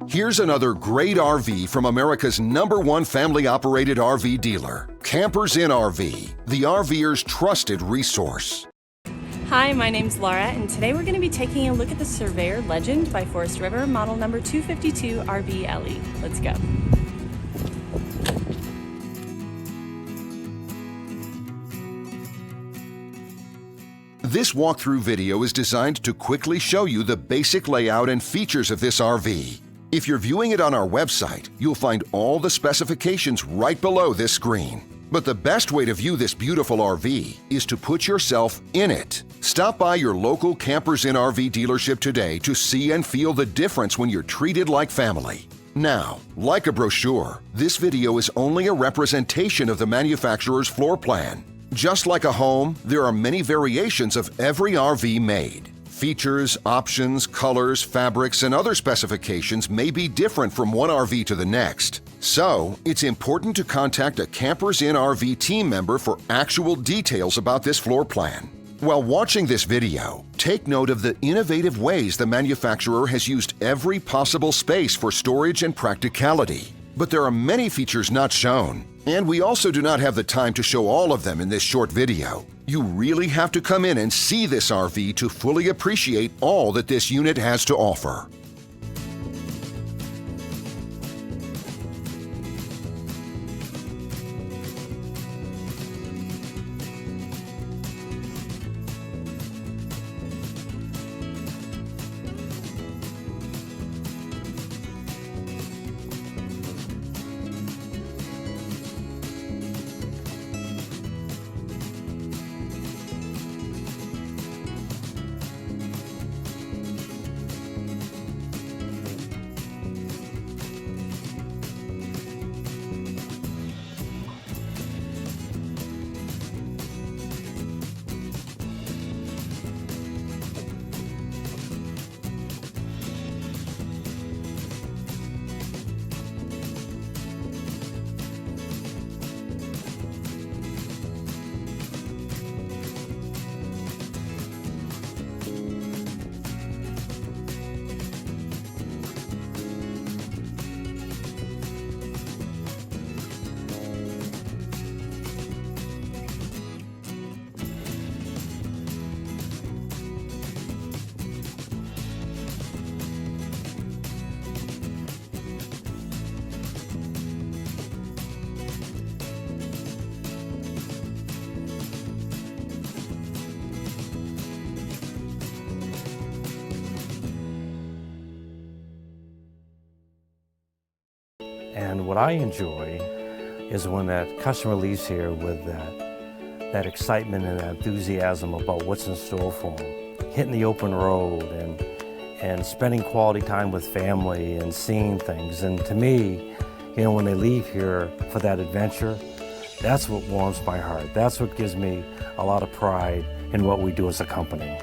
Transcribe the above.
Here's another great RV from America's #1 family-operated RV dealer, Campers Inn RV, the RVer's trusted resource. Hi, my name's Laura, and today we're going to be taking a look at the Surveyor Legend by Forest River, model number 252RBLE. Let's go. This walkthrough video is designed to quickly show you the basic layout and features of this RV. If you're viewing it on our website, you'll find all the specifications right below this screen. But the best way to view this beautiful RV is to put yourself in it. Stop by your local Campers Inn RV dealership today to see and feel the difference when you're treated like family. Now, like a brochure, this video is only a representation of the manufacturer's floor plan. Just like a home, there are many variations of every RV made. Features, options, colors, fabrics, and other specifications may be different from one RV to the next. So, it's important to contact a Campers Inn RV team member for actual details about this floor plan. While watching this video, take note of the innovative ways the manufacturer has used every possible space for storage and practicality. But there are many features not shown, and we also do not have the time to show all of them in this short video. You really have to come in and see this RV to fully appreciate all that this unit has to offer. And what I enjoy is when that customer leaves here with that excitement and that enthusiasm about what's in store for them. Hitting the open road and spending quality time with family and seeing things. And to me, you know, when they leave here for that adventure, that's what warms my heart. That's what gives me a lot of pride in what we do as a company.